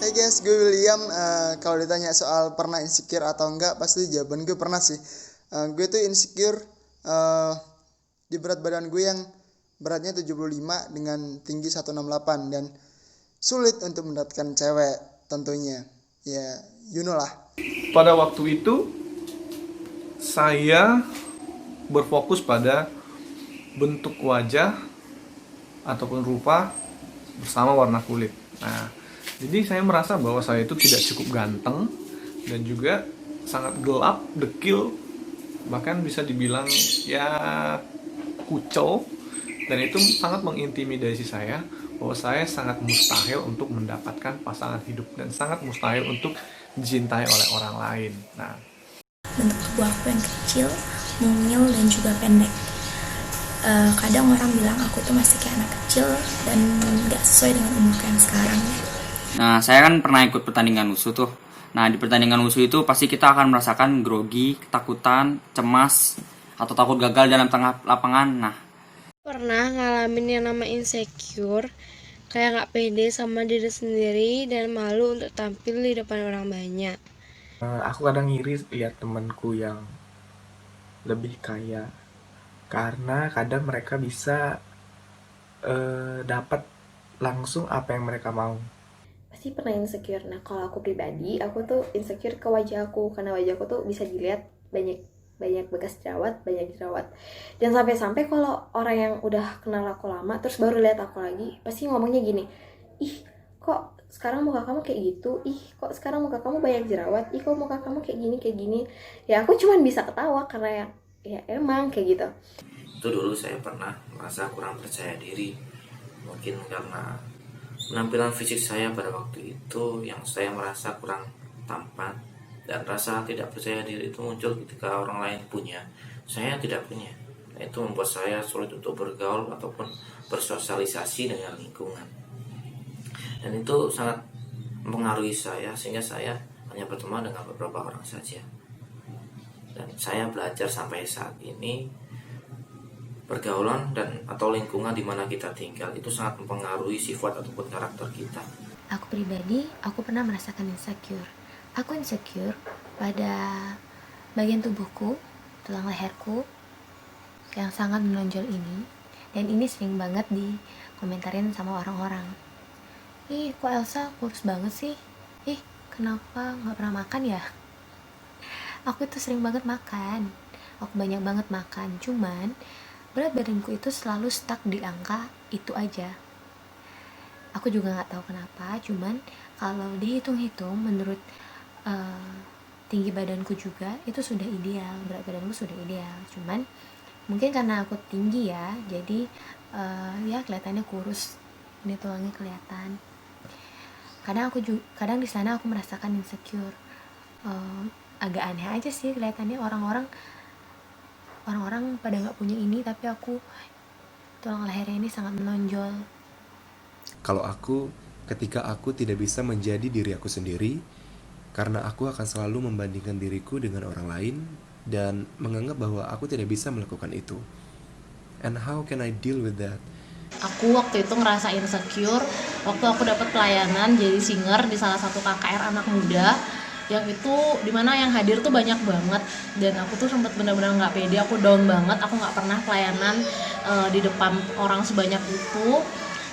Hey guys, gue William. Kalau ditanya soal pernah insecure atau enggak, pasti jawaban gue pernah sih. Gue tuh insecure di berat badan gue yang beratnya 75 dengan tinggi 168 dan sulit untuk mendapatkan cewek tentunya. Ya, you know lah. Pada waktu itu saya berfokus pada bentuk wajah ataupun rupa bersama warna kulit. Nah, jadi saya merasa bahwa saya itu tidak cukup ganteng dan juga sangat gelap, dekil, bahkan bisa dibilang ya kucel, dan itu sangat mengintimidasi saya bahwa saya sangat mustahil untuk mendapatkan pasangan hidup dan sangat mustahil untuk dicintai oleh orang lain. Nah, bentuk tubuh aku yang kecil, mungil dan juga pendek. Kadang orang bilang aku tuh masih kayak anak kecil dan gak sesuai dengan umurku yang sekarang. Nah, saya kan pernah ikut pertandingan wusu tuh. Nah, di pertandingan wusu itu pasti kita akan merasakan grogi, ketakutan, cemas, atau takut gagal dalam tengah lapangan. Nah, Pernah ngalamin yang nama insecure, kayak gak pede sama diri sendiri dan malu untuk tampil di depan orang banyak. Aku kadang iri lihat temanku yang lebih kaya karena kadang mereka bisa dapat langsung apa yang mereka mau. Pasti pernah insecure. Nah, kalau aku pribadi, aku tuh insecure ke wajah aku karena wajah aku tuh bisa dilihat banyak banyak bekas jerawat, banyak jerawat. Dan sampai-sampai kalau orang yang udah kenal aku lama terus baru lihat aku lagi, pasti ngomongnya gini, "Ih, kok sekarang muka kamu kayak gitu? Ih, kok sekarang muka kamu banyak jerawat? Ih, kok muka kamu kayak gini, kayak gini." Ya aku cuman bisa ketawa karena ya emang kayak gitu. Itu dulu saya pernah merasa kurang percaya diri, mungkin karena penampilan fisik saya pada waktu itu yang saya merasa kurang tampan, dan rasa tidak percaya diri itu muncul ketika orang lain punya, saya tidak punya. Nah, itu membuat saya sulit untuk bergaul ataupun bersosialisasi dengan lingkungan, dan itu sangat mempengaruhi saya sehingga saya hanya berteman dengan beberapa orang saja. Dan saya belajar sampai saat ini, pergaulan dan atau lingkungan di mana kita tinggal itu sangat mempengaruhi sifat ataupun karakter kita. Aku pribadi, aku pernah merasakan insecure. Aku insecure pada bagian tubuhku, tulang leherku yang sangat menonjol ini. Dan ini sering banget dikomentarin sama orang-orang. Ih, kok Elsa kurus banget sih? Ih, kenapa gak pernah makan ya? Aku itu sering banget makan. Aku banyak banget makan. Cuman berat badanku itu selalu stuck di angka itu aja. Aku juga gak tahu kenapa. Cuman kalau dihitung-hitung menurut tinggi badanku juga itu sudah ideal, berat badanku sudah ideal. Cuman mungkin karena aku tinggi ya, jadi ya kelihatannya kurus, ini tulangnya kelihatan. Kadang di sana aku merasakan insecure. Agak aneh aja sih kelihatannya, orang-orang pada nggak punya ini, tapi aku tulang lehernya ini sangat menonjol. Kalau aku, ketika aku tidak bisa menjadi diri aku sendiri, karena aku akan selalu membandingkan diriku dengan orang lain dan menganggap bahwa aku tidak bisa melakukan itu. And how can I deal with that? Aku waktu itu ngerasa insecure waktu aku dapat pelayanan jadi singer di salah satu KKR anak muda, yang itu dimana yang hadir tuh banyak banget, dan aku tuh sempet benar-benar nggak pede, aku down banget, aku nggak pernah pelayanan di depan orang sebanyak itu,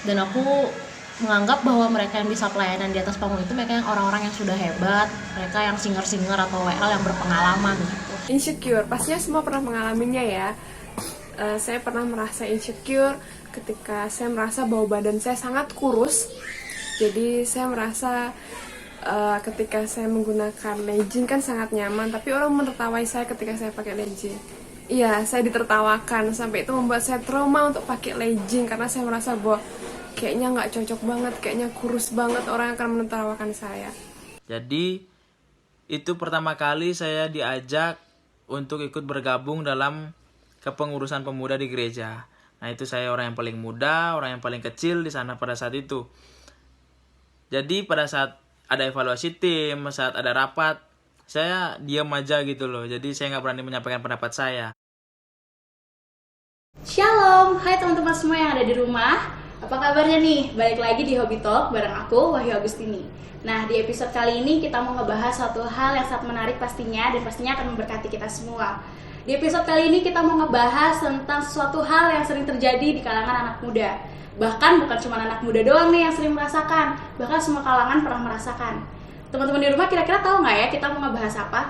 dan aku menganggap bahwa mereka yang bisa pelayanan di atas panggung itu mereka yang orang-orang yang sudah hebat, mereka yang singer-singer atau WL yang berpengalaman gitu. Insecure, pastinya semua pernah mengalaminya ya. Saya pernah merasa insecure ketika saya merasa bahwa badan saya sangat kurus. Jadi saya merasa ketika saya menggunakan legging kan sangat nyaman, tapi orang menertawai saya ketika saya pakai legging. Iya, saya ditertawakan, sampai itu membuat saya trauma untuk pakai legging karena saya merasa bahwa kayaknya nggak cocok banget, kayaknya kurus banget, orang akan menertawakan saya. Jadi itu pertama kali saya diajak untuk ikut bergabung dalam kepengurusan pemuda di gereja. Nah, itu saya orang yang paling muda, orang yang paling kecil di sana pada saat itu. Jadi pada saat ada evaluasi tim, saat ada rapat, saya diam aja gitu loh. Jadi saya nggak berani menyampaikan pendapat saya. Shalom, hai teman-teman semua yang ada di rumah. Apa kabarnya nih? Balik lagi di Hobby Talk bareng aku, Wahyu Agustini. Nah, di episode kali ini kita mau ngebahas suatu hal yang sangat menarik pastinya, dan pastinya akan memberkati kita semua. Di episode kali ini kita mau ngebahas tentang sesuatu hal yang sering terjadi di kalangan anak muda. Bahkan bukan cuma anak muda doang nih yang sering merasakan, bahkan semua kalangan pernah merasakan. Teman-teman di rumah kira-kira tahu nggak ya kita mau ngebahas apa?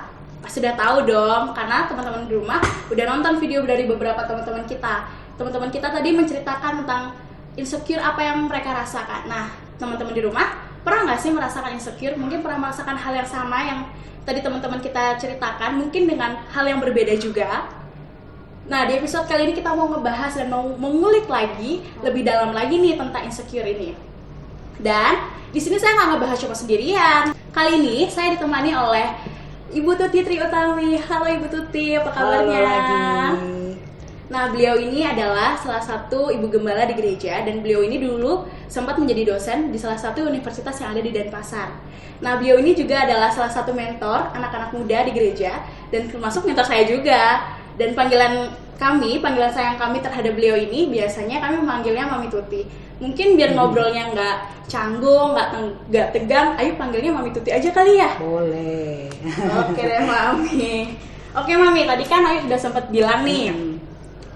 Pasti udah tahu dong, karena teman-teman di rumah udah nonton video dari beberapa teman-teman kita. Teman-teman kita tadi menceritakan tentang insecure apa yang mereka rasakan. Nah, teman-teman di rumah pernah nggak sih merasakan insecure? Mungkin pernah merasakan hal yang sama yang tadi teman-teman kita ceritakan, mungkin dengan hal yang berbeda juga. Nah, di episode kali ini kita mau ngebahas dan mau mengulik lagi lebih dalam lagi nih tentang insecure ini. Dan di sini saya nggak ngebahas cuma sendirian. Kali ini saya ditemani oleh Ibu Tuti Tri Utami. Halo Ibu Tuti, apa kabarnya? Halo lagi. Nah, beliau ini adalah salah satu ibu gembala di gereja, dan beliau ini dulu sempat menjadi dosen di salah satu universitas yang ada di Denpasar. Nah, beliau ini juga adalah salah satu mentor anak-anak muda di gereja, dan termasuk mentor saya juga. Dan panggilan sayang kami terhadap beliau ini biasanya kami memanggilnya Mami Tuti. Mungkin biar ngobrolnya nggak canggung, nggak tegang, ayo panggilnya Mami Tuti aja kali ya? Boleh. Oke deh Mami. Oke Mami, tadi kan Ayu udah sempat bilang nih,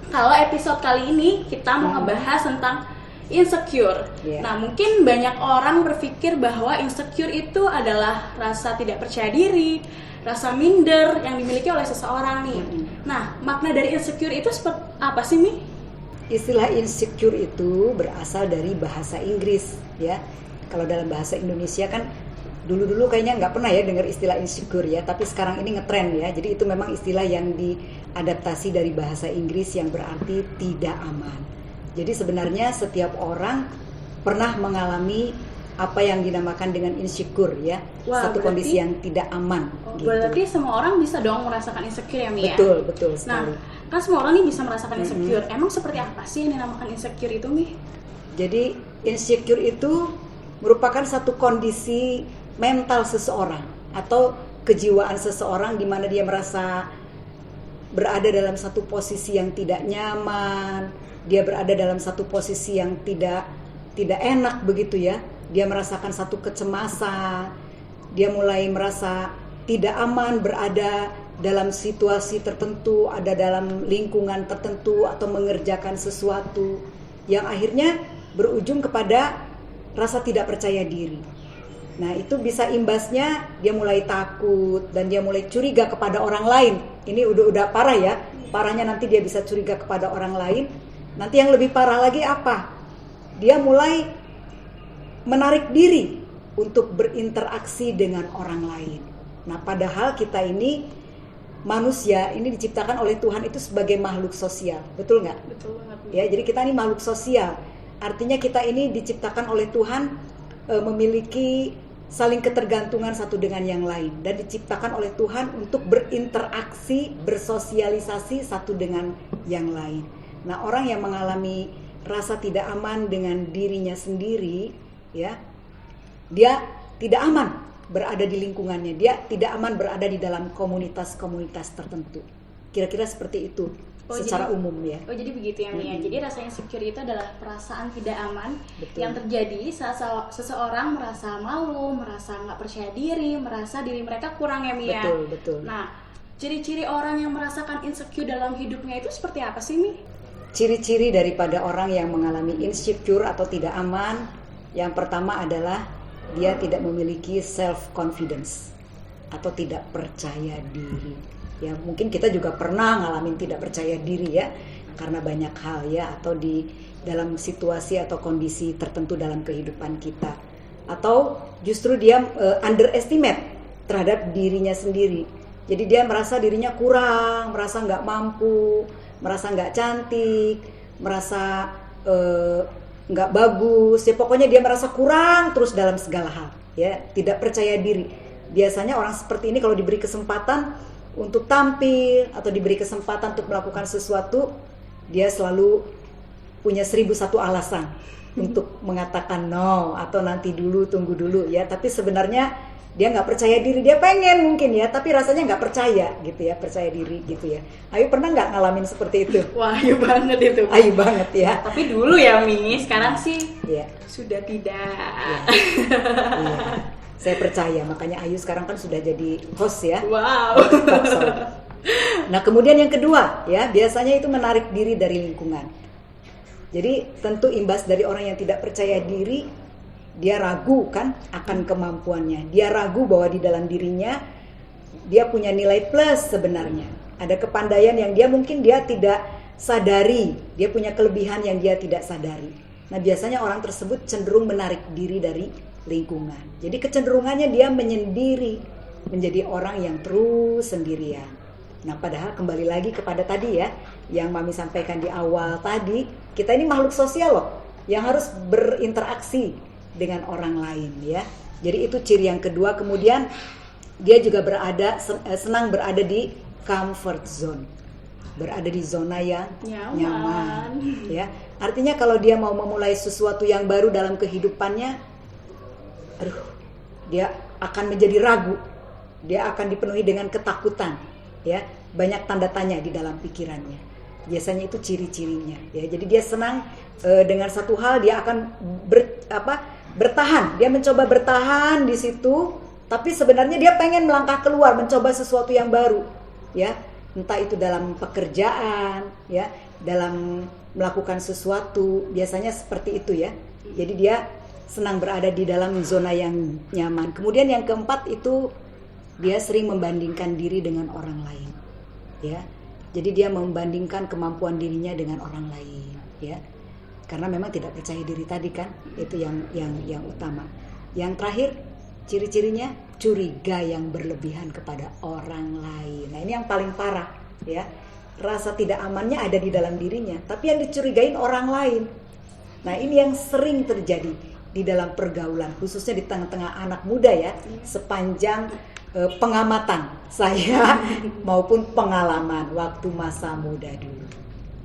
kalau episode kali ini kita mau ngebahas tentang insecure. Nah, mungkin banyak orang berpikir bahwa insecure itu adalah rasa tidak percaya diri, rasa minder yang dimiliki oleh seseorang nih. Nah, makna dari insecure itu seperti apa sih, Mi? Istilah insecure itu berasal dari bahasa Inggris, ya. Kalau dalam bahasa Indonesia kan dulu kayaknya nggak pernah ya dengar istilah insecure ya, tapi sekarang ini ngetren ya. Jadi itu memang istilah yang diadaptasi dari bahasa Inggris yang berarti tidak aman. Jadi sebenarnya setiap orang pernah mengalami apa yang dinamakan dengan insecure ya. Wah, satu kondisi yang tidak aman. Gitu. Berarti semua orang bisa dong merasakan insecure ya, Mi? Betul sekali. Nah, kan semua orang nih bisa merasakan insecure. Emang seperti apa sih yang dinamakan insecure itu, Mi? Jadi insecure itu merupakan satu kondisi mental seseorang atau kejiwaan seseorang di mana dia merasa berada dalam satu posisi yang tidak nyaman, dia berada dalam satu posisi yang tidak enak begitu ya. Dia merasakan satu kecemasan, dia mulai merasa tidak aman berada dalam situasi tertentu, ada dalam lingkungan tertentu atau mengerjakan sesuatu yang akhirnya berujung kepada rasa tidak percaya diri. Nah, itu bisa imbasnya dia mulai takut dan dia mulai curiga kepada orang lain. Ini udah parah ya. Parahnya nanti dia bisa curiga kepada orang lain. Nanti yang lebih parah lagi apa? Dia mulai menarik diri untuk berinteraksi dengan orang lain. Nah, padahal kita ini manusia ini diciptakan oleh Tuhan itu sebagai makhluk sosial. Betul nggak? Betul banget. Ya, jadi kita ini makhluk sosial. Artinya kita ini diciptakan oleh Tuhan memiliki saling ketergantungan satu dengan yang lain, dan diciptakan oleh Tuhan untuk berinteraksi, bersosialisasi satu dengan yang lain. Nah, orang yang mengalami rasa tidak aman dengan dirinya sendiri, ya, dia tidak aman berada di lingkungannya, dia tidak aman berada di dalam komunitas-komunitas tertentu. Kira-kira seperti itu. Secara umum ya. Oh, jadi begitu ya, Mia. Jadi rasa insecure itu adalah perasaan tidak aman yang terjadi saat seseorang merasa malu, merasa nggak percaya diri, merasa diri mereka kurang ya, Mia. Betul. Nah, ciri-ciri orang yang merasakan insecure dalam hidupnya itu seperti apa sih, Mi? Ciri-ciri daripada orang yang mengalami insecure atau tidak aman, yang pertama adalah dia tidak memiliki self confidence atau tidak percaya diri. Ya, mungkin kita juga pernah ngalamin tidak percaya diri ya, karena banyak hal ya, atau di dalam situasi atau kondisi tertentu dalam kehidupan kita, atau justru dia underestimate terhadap dirinya sendiri. Jadi dia merasa dirinya kurang, merasa nggak mampu, merasa nggak cantik, merasa nggak bagus. Ya pokoknya dia merasa kurang terus dalam segala hal. Ya, tidak percaya diri. Biasanya orang seperti ini kalau diberi kesempatan untuk tampil atau diberi kesempatan untuk melakukan sesuatu, dia selalu punya 1001 alasan untuk mengatakan no atau nanti dulu, tunggu dulu ya. Tapi sebenarnya dia nggak percaya diri, dia pengen mungkin ya, tapi rasanya nggak percaya gitu ya, percaya diri gitu ya. Ayu pernah nggak ngalamin seperti itu? Wah, Ayu banget itu. Ayu banget ya. Tapi dulu ya Mi, sekarang sih Iya. sudah tidak. Iya. Saya percaya, makanya Ayu sekarang kan sudah jadi host ya. Wow. Nah kemudian yang kedua ya, biasanya itu menarik diri dari lingkungan. Jadi tentu imbas dari orang yang tidak percaya diri, dia ragu kan akan kemampuannya. Dia ragu bahwa di dalam dirinya dia punya nilai plus sebenarnya. Ada kepandaian yang dia mungkin dia tidak sadari. Dia punya kelebihan yang dia tidak sadari. Nah biasanya orang tersebut cenderung menarik diri dari lingkungan. Jadi kecenderungannya dia menyendiri, menjadi orang yang terus sendirian. Nah padahal kembali lagi kepada tadi ya, yang Mami sampaikan di awal tadi, kita ini makhluk sosial loh, yang harus berinteraksi dengan orang lain ya. Jadi itu ciri yang kedua. Kemudian dia juga senang berada di comfort zone, berada di zona yang nyaman ya. Artinya kalau dia mau memulai sesuatu yang baru dalam kehidupannya, dia akan menjadi ragu, dia akan dipenuhi dengan ketakutan ya, banyak tanda tanya di dalam pikirannya. Biasanya itu ciri-cirinya ya. Jadi dia senang dengan satu hal, dia akan bertahan, dia mencoba bertahan di situ, tapi sebenarnya dia pengen melangkah keluar, mencoba sesuatu yang baru, ya, entah itu dalam pekerjaan, ya, dalam melakukan sesuatu, biasanya seperti itu ya. Jadi dia senang berada di dalam zona yang nyaman. Kemudian yang keempat itu dia sering membandingkan diri dengan orang lain, ya. Jadi dia membandingkan kemampuan dirinya dengan orang lain, ya. Karena memang tidak percaya diri tadi kan, itu yang utama. Yang terakhir ciri-cirinya curiga yang berlebihan kepada orang lain. Nah ini yang paling parah ya, rasa tidak amannya ada di dalam dirinya, tapi yang dicurigain orang lain. Nah ini yang sering terjadi di dalam pergaulan, khususnya di tengah-tengah anak muda ya, sepanjang pengamatan saya maupun pengalaman waktu masa muda dulu.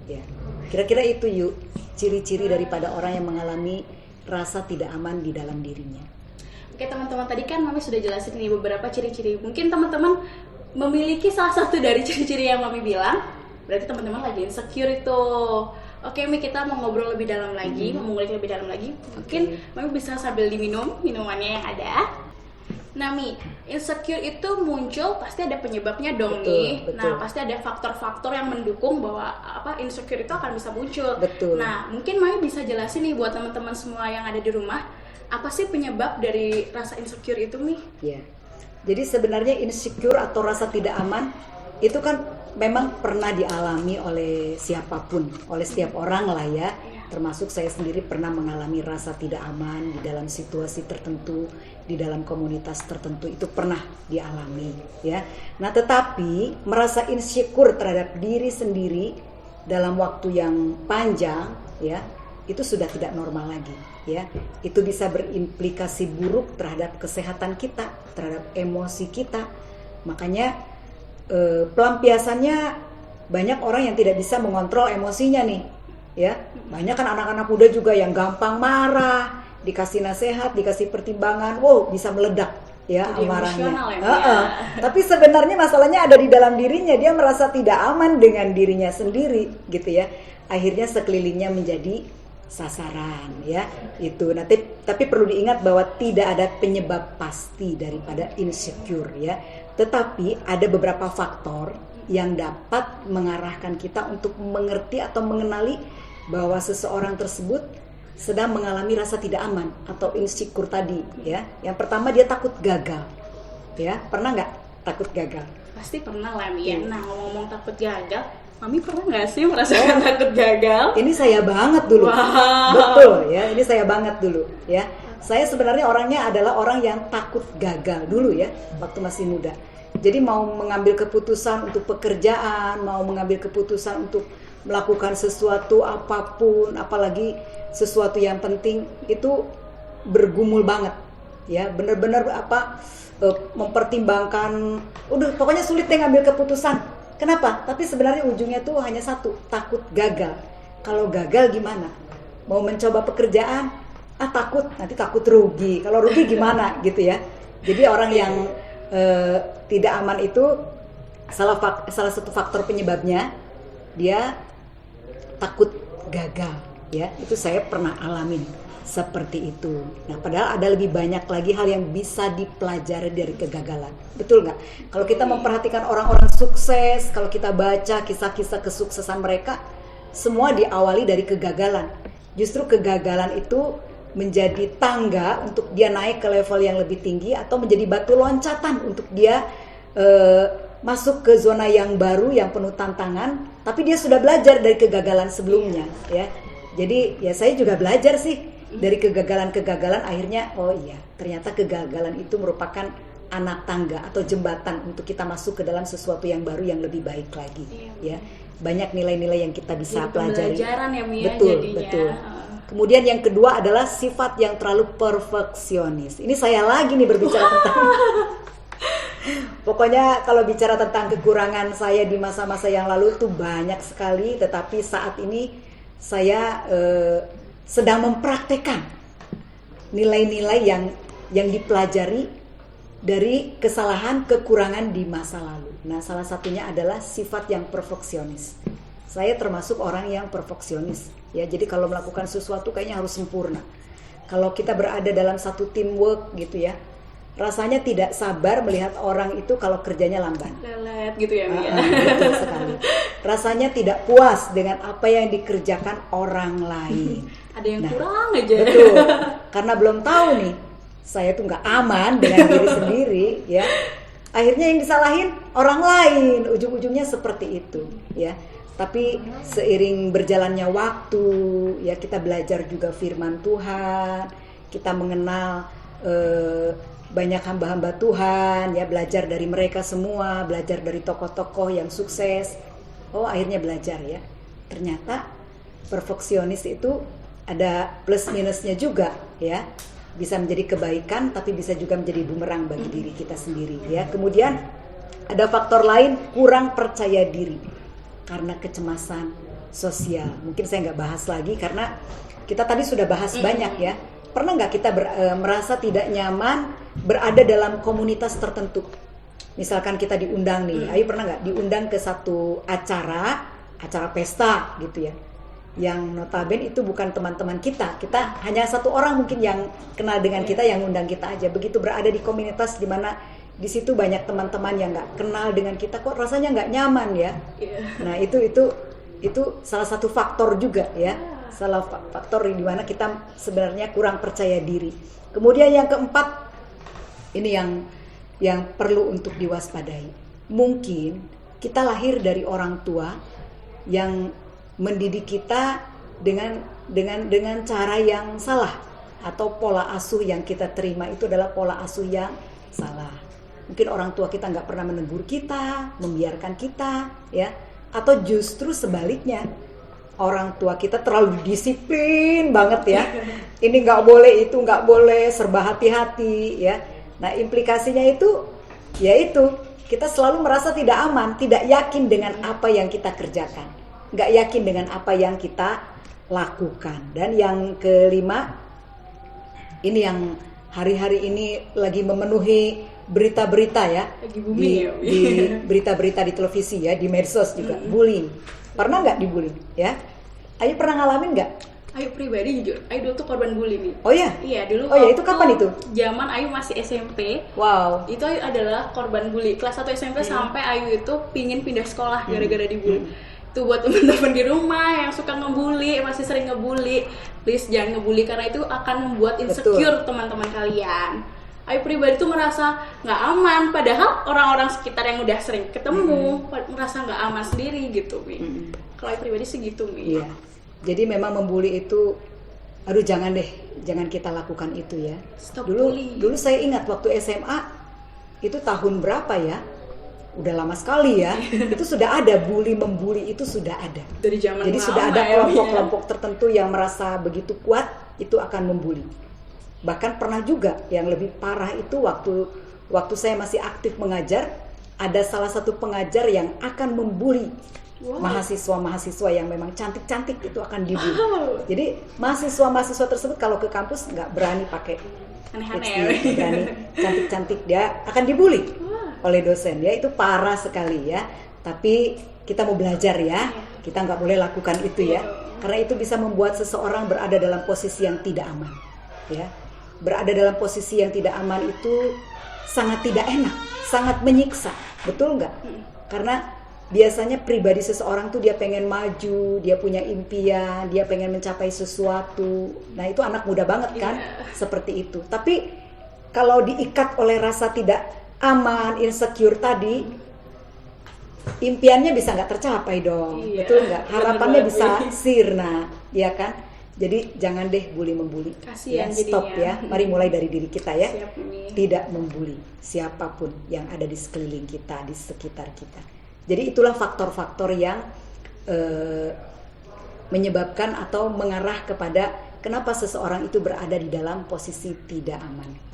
Ya, kira-kira itu yuk ciri-ciri daripada orang yang mengalami rasa tidak aman di dalam dirinya. Oke teman-teman, tadi kan Mami sudah jelasin nih beberapa ciri-ciri. Mungkin teman-teman memiliki salah satu dari ciri-ciri yang Mami bilang, berarti teman-teman lagi insecure itu. Oke Mi, kita mau ngobrol lebih dalam lagi, mau mengulik lebih dalam lagi. Mungkin Mami bisa sambil diminum minumannya yang ada. Nah Mi, insecure itu muncul pasti ada penyebabnya dong nih. Betul. Nah pasti ada faktor-faktor yang mendukung bahwa insecure itu akan bisa muncul. Betul. Nah mungkin Mami bisa jelasin nih buat teman-teman semua yang ada di rumah, apa sih penyebab dari rasa insecure itu Mi? Ya, jadi sebenarnya insecure atau rasa tidak aman itu kan memang pernah dialami oleh siapapun, oleh setiap orang lah ya. Termasuk saya sendiri pernah mengalami rasa tidak aman di dalam situasi tertentu, di dalam komunitas tertentu, itu pernah dialami ya. Nah tetapi merasa insecure terhadap diri sendiri dalam waktu yang panjang ya, itu sudah tidak normal lagi ya. Itu bisa berimplikasi buruk terhadap kesehatan kita, terhadap emosi kita. Makanya pelampiasannya banyak orang yang tidak bisa mengontrol emosinya nih ya. Banyak kan anak-anak muda juga yang gampang marah, dikasih nasihat, dikasih pertimbangan, wow bisa meledak ya amarahnya. Tapi sebenarnya masalahnya ada di dalam dirinya, dia merasa tidak aman dengan dirinya sendiri gitu ya. Akhirnya sekelilingnya menjadi sasaran ya itu. Nah, tapi perlu diingat bahwa tidak ada penyebab pasti daripada insecure ya. Tetapi ada beberapa faktor yang dapat mengarahkan kita untuk mengerti atau mengenali bahwa seseorang tersebut sedang mengalami rasa tidak aman atau insecure tadi ya. Yang pertama dia takut gagal ya. Pernah nggak takut gagal? Pasti pernah lah Mi ya. Nah ngomong takut gagal, Mami pernah nggak sih merasakan takut gagal? Ini saya banget dulu. Wow. Betul ya, ini saya banget dulu ya. Saya sebenarnya orangnya adalah orang yang takut gagal dulu ya, waktu masih muda. Jadi mau mengambil keputusan untuk pekerjaan, mau mengambil keputusan untuk melakukan sesuatu apapun, apalagi sesuatu yang penting, itu bergumul banget ya, benar-benar mempertimbangkan, pokoknya sulit deh ngambil keputusan. Kenapa? Tapi sebenarnya ujungnya tuh hanya satu, takut gagal. Kalau gagal gimana? Mau mencoba pekerjaan, takut, nanti takut rugi. Kalau rugi gimana gitu ya. Jadi orang yang tidak aman itu salah satu faktor penyebabnya dia takut gagal, ya. Itu saya pernah alamin seperti itu. Nah, padahal ada lebih banyak lagi hal yang bisa dipelajari dari kegagalan. Betul nggak? Kalau kita memperhatikan orang-orang sukses, kalau kita baca kisah-kisah kesuksesan mereka, semua diawali dari kegagalan. Justru kegagalan itu menjadi tangga untuk dia naik ke level yang lebih tinggi, atau menjadi batu loncatan untuk dia masuk ke zona yang baru yang penuh tantangan, tapi dia sudah belajar dari kegagalan sebelumnya, ya. Jadi ya saya juga belajar sih dari kegagalan-kegagalan, akhirnya oh iya, ternyata kegagalan itu merupakan anak tangga atau jembatan untuk kita masuk ke dalam sesuatu yang baru yang lebih baik lagi, ya. Banyak nilai-nilai yang kita bisa pelajari. Pembelajaran ya, Mia, betul, jadinya. betul. Kemudian yang kedua adalah sifat yang terlalu perfeksionis. Ini saya lagi nih berbicara tentang pokoknya kalau bicara tentang kekurangan saya di masa-masa yang lalu itu banyak sekali, tetapi saat ini saya sedang mempraktekkan nilai-nilai yang dipelajari dari kesalahan kekurangan di masa lalu. Nah, salah satunya adalah sifat yang perfeksionis. Saya termasuk orang yang perfeksionis, ya. Jadi kalau melakukan sesuatu kayaknya harus sempurna. Kalau kita berada dalam satu teamwork gitu ya, rasanya tidak sabar melihat orang itu kalau kerjanya lamban. Lelet gitu ya, Mia. Betul sekali. Rasanya tidak puas dengan apa yang dikerjakan orang lain. Ada yang kurang aja. Betul. Karena belum tahu nih, saya tuh nggak aman dengan diri sendiri, ya. Akhirnya yang disalahin orang lain. Ujung-ujungnya seperti itu, ya. Tapi seiring berjalannya waktu, ya, kita belajar juga firman Tuhan, kita mengenal banyak hamba-hamba Tuhan, ya, belajar dari mereka semua, belajar dari tokoh-tokoh yang sukses. Oh, akhirnya belajar, ya. Ternyata perfeksionis itu ada plus minusnya juga, ya. Bisa menjadi kebaikan, tapi bisa juga menjadi bumerang bagi diri kita sendiri, ya. Kemudian ada faktor lain, kurang percaya diri karena kecemasan sosial. Mungkin saya nggak bahas lagi karena kita tadi sudah bahas banyak, ya. Pernah nggak kita merasa tidak nyaman berada dalam komunitas tertentu? Misalkan kita diundang nih, Ayu pernah nggak diundang ke satu acara pesta gitu ya, yang notabene itu bukan teman-teman kita hanya satu orang mungkin yang kenal dengan kita yang undang kita aja. Begitu berada di komunitas di mana di situ banyak teman-teman yang nggak kenal dengan kita, kok rasanya nggak nyaman, ya. Nah itu salah satu faktor juga, ya. Salah faktor di mana kita sebenarnya kurang percaya diri. Kemudian yang keempat, ini yang perlu untuk diwaspadai. Mungkin kita lahir dari orang tua yang mendidik kita dengan cara yang salah, atau pola asuh yang kita terima itu adalah pola asuh yang salah. Mungkin orang tua kita nggak pernah menegur kita, membiarkan kita, ya. Atau justru sebaliknya, orang tua kita terlalu disiplin banget, ya. Ini nggak boleh, itu nggak boleh, serba hati-hati, ya. Nah, implikasinya itu, yaitu kita selalu merasa tidak aman, tidak yakin dengan apa yang kita kerjakan, nggak yakin dengan apa yang kita lakukan. Dan yang kelima, ini yang hari-hari ini lagi memenuhi berita-berita, ya, di berita-berita di televisi, ya, di medsos juga, bullying. Pernah nggak dibully, ya? Ayu pernah ngalamin nggak? Ayu pribadi jujur, Ayu dulu tuh korban bully nih. Oh ya? Iya dulu. Oh ya, itu kapan itu? Zaman Ayu masih SMP. Wow. Itu Ayu adalah korban bully. Kelas 1 SMP sampai Ayu itu pingin pindah sekolah gara-gara dibully. Itu buat teman-teman di rumah yang suka ngebully, masih sering ngebully, please jangan ngebully karena itu akan membuat insecure teman-teman kalian. Ayu pribadi tuh merasa nggak aman, padahal orang-orang sekitar yang udah sering ketemu merasa nggak aman sendiri gitu, Mi. Kalau Ayu pribadi segitu, Mi. Iya. Jadi memang membuli itu, aduh jangan kita lakukan itu, ya. Stop dulu bully. Dulu saya ingat waktu SMA itu tahun berapa ya? Udah lama sekali, ya. Itu sudah ada membuli itu sudah ada. Dari zaman Jadi lama, sudah ada ya, kelompok-kelompok tertentu yang merasa begitu kuat itu akan membuli. Bahkan pernah juga yang lebih parah itu waktu saya masih aktif mengajar, ada salah satu pengajar yang akan membuli mahasiswa-mahasiswa yang memang cantik-cantik itu akan dibully. Jadi mahasiswa-mahasiswa tersebut kalau ke kampus nggak berani pakai lipstick, berani cantik-cantik, dia akan dibully oleh dosen ya. Itu parah sekali ya. Tapi kita mau belajar ya, kita nggak boleh lakukan itu ya, karena itu bisa membuat seseorang berada dalam posisi yang tidak aman ya. Berada dalam posisi yang tidak aman itu sangat tidak enak, sangat menyiksa, betul nggak? Karena biasanya pribadi seseorang tuh dia pengen maju, dia punya impian, dia pengen mencapai sesuatu. Nah itu anak muda banget kan, seperti itu. Tapi kalau diikat oleh rasa tidak aman, insecure tadi, impiannya bisa nggak tercapai dong, betul nggak? Harapannya bisa sirna, ya kan? Jadi jangan deh bully membuli. Kasian Stop jadinya. ya. Mari mulai dari diri kita ya. Siap, Umi. Tidak membuli siapapun yang ada di sekeliling kita, di sekitar kita. Jadi itulah faktor-faktor yang menyebabkan atau mengarah kepada kenapa seseorang itu berada di dalam posisi tidak aman.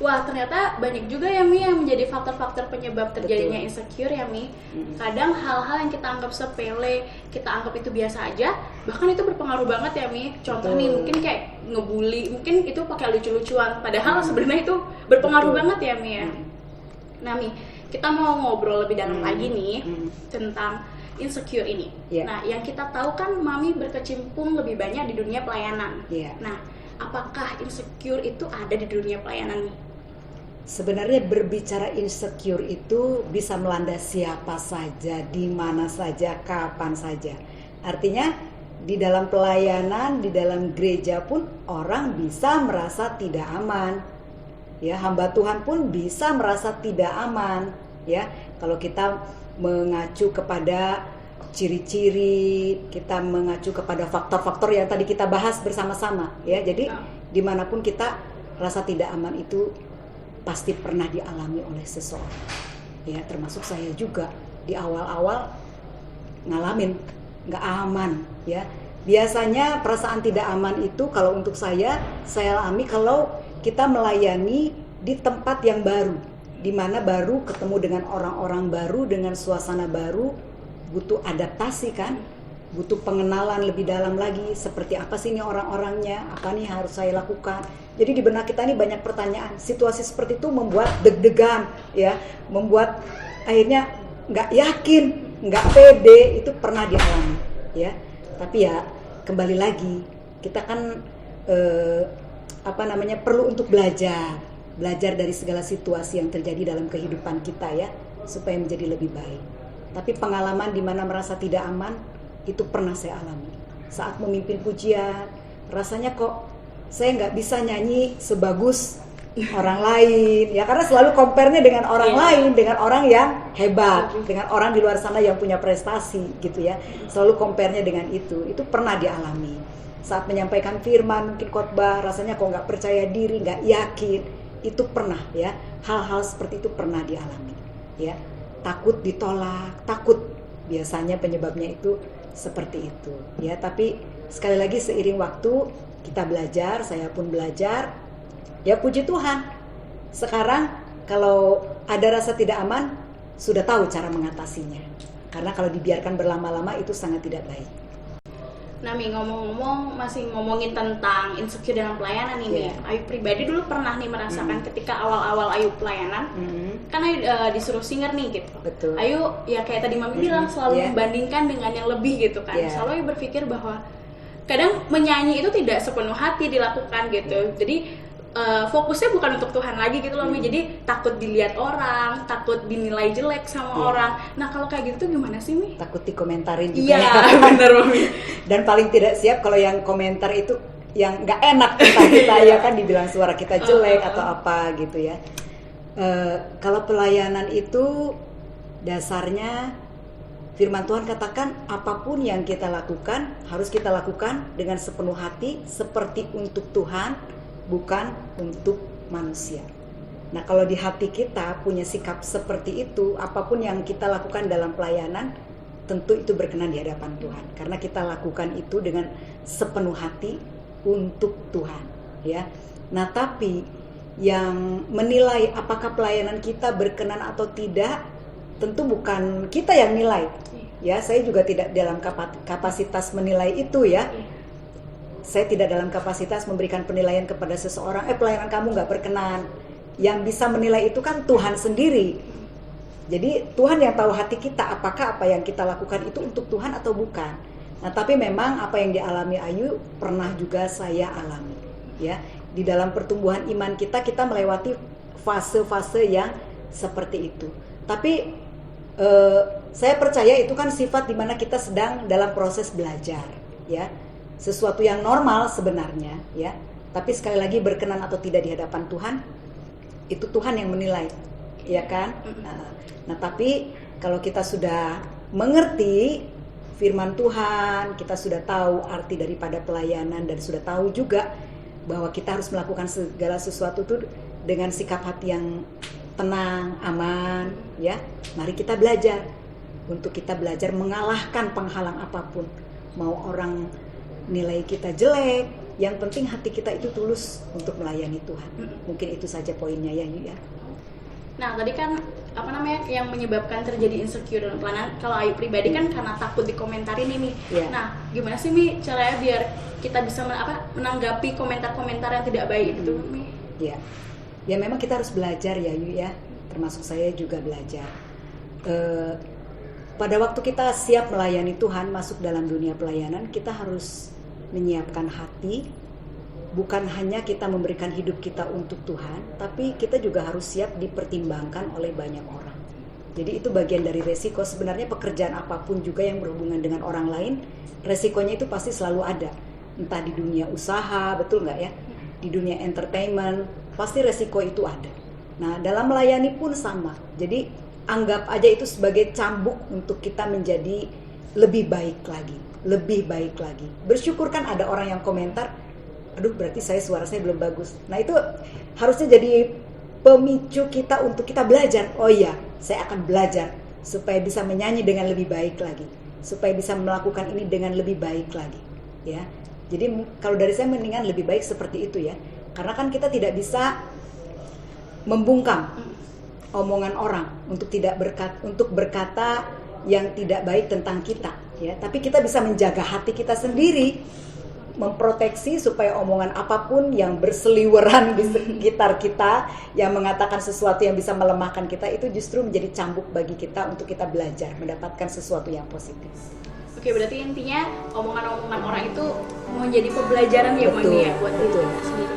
Wah, ternyata banyak juga ya Mi yang menjadi faktor-faktor penyebab terjadinya insecure ya Mi. Kadang hal-hal yang kita anggap sepele, kita anggap itu biasa aja, bahkan itu berpengaruh banget ya Mi. Contoh nih, mungkin kayak ngebully, mungkin itu pakai lucu-lucuan, padahal sebenarnya itu berpengaruh banget ya Mi ya. Nah Mi, kita mau ngobrol lebih dalam lagi nih tentang insecure ini. Nah, yang kita tahu kan Mami berkecimpung lebih banyak di dunia pelayanan. Nah, apakah insecure itu ada di dunia pelayanan nih? Sebenarnya berbicara insecure itu bisa melanda siapa saja, di mana saja, kapan saja. Artinya di dalam pelayanan, di dalam gereja pun orang bisa merasa tidak aman. Ya, hamba Tuhan pun bisa merasa tidak aman. Ya, kalau kita mengacu kepada ciri-ciri, kita mengacu kepada faktor-faktor yang tadi kita bahas bersama-sama. Ya, jadi dimanapun kita rasa tidak aman itu pasti pernah dialami oleh seseorang. Ya, termasuk saya juga di awal-awal ngalamin nggak aman. Ya, biasanya perasaan tidak aman itu kalau untuk saya alami kalau kita melayani di tempat yang baru, di mana baru ketemu dengan orang-orang baru, dengan suasana baru, butuh adaptasi kan, butuh pengenalan lebih dalam lagi, seperti apa sih ini orang-orangnya, apa nih harus saya lakukan. Jadi di benak kita ini banyak pertanyaan. Situasi seperti itu membuat deg-degan, ya, membuat akhirnya nggak yakin, nggak pede. Itu pernah dialami, ya. Tapi ya kembali lagi, kita kan perlu untuk belajar dari segala situasi yang terjadi dalam kehidupan kita ya, supaya menjadi lebih baik. Tapi pengalaman di mana merasa tidak aman itu pernah saya alami. Saat memimpin pujian, rasanya kok saya nggak bisa nyanyi sebagus orang lain, ya karena selalu compare-nya dengan orang lain, dengan orang yang hebat, dengan orang di luar sana yang punya prestasi, gitu ya. Selalu compare-nya dengan itu pernah dialami. Saat menyampaikan firman, mungkin khotbah, rasanya kok nggak percaya diri, nggak yakin, itu pernah ya. Hal-hal seperti itu pernah dialami, ya. Takut ditolak, takut biasanya penyebabnya itu seperti itu, ya. Tapi sekali lagi seiring waktu kita belajar, saya pun belajar. Ya puji Tuhan, sekarang kalau ada rasa tidak aman, sudah tahu cara mengatasinya. Karena kalau dibiarkan berlama-lama itu sangat tidak baik. Nami, ngomong-ngomong, masih ngomongin tentang insecure dalam pelayanan ini. Ayu pribadi dulu pernah nih merasakan ketika awal-awal Ayu pelayanan, kan Ayu disuruh singer nih gitu. Betul. Ayu ya kayak tadi Mami bilang selalu membandingkan dengan yang lebih gitu kan. Selalu Ayu berpikir bahwa kadang menyanyi itu tidak sepenuh hati dilakukan gitu. Jadi fokusnya bukan untuk Tuhan lagi gitu loh, Mi. Jadi takut dilihat orang, takut dinilai jelek sama orang. Nah kalau kayak gitu tuh gimana sih, Mi? Takut dikomentarin juga. Iya, bener, Mami. Dan paling tidak siap kalau yang komentar itu yang nggak enak tentang kita, ya kan, dibilang suara kita jelek atau apa gitu ya. Kalau pelayanan itu dasarnya firman Tuhan katakan apapun yang kita lakukan harus kita lakukan dengan sepenuh hati seperti untuk Tuhan, bukan untuk manusia. Nah kalau di hati kita punya sikap seperti itu, apapun yang kita lakukan dalam pelayanan tentu itu berkenan di hadapan Tuhan, karena kita lakukan itu dengan sepenuh hati untuk Tuhan, ya. Nah tapi yang menilai apakah pelayanan kita berkenan atau tidak tentu bukan kita yang nilai. Ya, saya juga tidak dalam kapasitas menilai itu ya. Saya tidak dalam kapasitas memberikan penilaian kepada seseorang, pelayanan kamu nggak berkenan. Yang bisa menilai itu kan Tuhan sendiri. Jadi Tuhan yang tahu hati kita, apakah apa yang kita lakukan itu untuk Tuhan atau bukan. Nah, tapi memang apa yang dialami Ayu pernah juga saya alami. Ya, di dalam pertumbuhan iman kita melewati fase-fase yang seperti itu. Tapi saya percaya itu kan sifat di mana kita sedang dalam proses belajar, ya. Sesuatu yang normal sebenarnya, ya. Tapi sekali lagi berkenan atau tidak di hadapan Tuhan, itu Tuhan yang menilai, ya kan? Nah, tapi kalau kita sudah mengerti firman Tuhan, kita sudah tahu arti daripada pelayanan dan sudah tahu juga bahwa kita harus melakukan segala sesuatu itu dengan sikap hati yang tenang, aman, ya. Mari kita belajar. Untuk kita belajar mengalahkan penghalang apapun. Mau orang nilai kita jelek, yang penting hati kita itu tulus untuk melayani Tuhan. Mungkin itu saja poinnya ya, Yu ya. Nah, tadi kan yang menyebabkan terjadi insecure dalam pelayanan, kalau Ayu pribadi kan karena takut dikomentarin ini. Nah, gimana sih Mi caranya biar kita bisa menanggapi komentar-komentar yang tidak baik itu, Mi? Ya memang kita harus belajar ya Yu ya, termasuk saya juga belajar. Pada waktu kita siap melayani Tuhan, masuk dalam dunia pelayanan, kita harus menyiapkan hati. Bukan hanya kita memberikan hidup kita untuk Tuhan, tapi kita juga harus siap dipertimbangkan oleh banyak orang. Jadi itu bagian dari resiko. Sebenarnya pekerjaan apapun juga yang berhubungan dengan orang lain, resikonya itu pasti selalu ada. Entah di dunia usaha, betul nggak ya? Di dunia entertainment, pasti resiko itu ada. Nah, dalam melayani pun sama. Jadi anggap aja itu sebagai cambuk untuk kita menjadi lebih baik lagi, lebih baik lagi. Bersyukur kan ada orang yang komentar, aduh berarti suara saya belum bagus. Nah, itu harusnya jadi pemicu kita untuk kita belajar. Oh iya, saya akan belajar supaya bisa menyanyi dengan lebih baik lagi, supaya bisa melakukan ini dengan lebih baik lagi, ya. Jadi kalau dari saya mendingan lebih baik seperti itu ya. Karena kan kita tidak bisa membungkam omongan orang untuk berkata yang tidak baik tentang kita, ya. Tapi kita bisa menjaga hati kita sendiri, memproteksi supaya omongan apapun yang berseliweran di sekitar kita yang mengatakan sesuatu yang bisa melemahkan kita itu justru menjadi cambuk bagi kita untuk kita belajar mendapatkan sesuatu yang positif. Oke, berarti intinya omongan-omongan orang itu mau jadi pembelajaran ya Mami ya buat diri kita sendiri.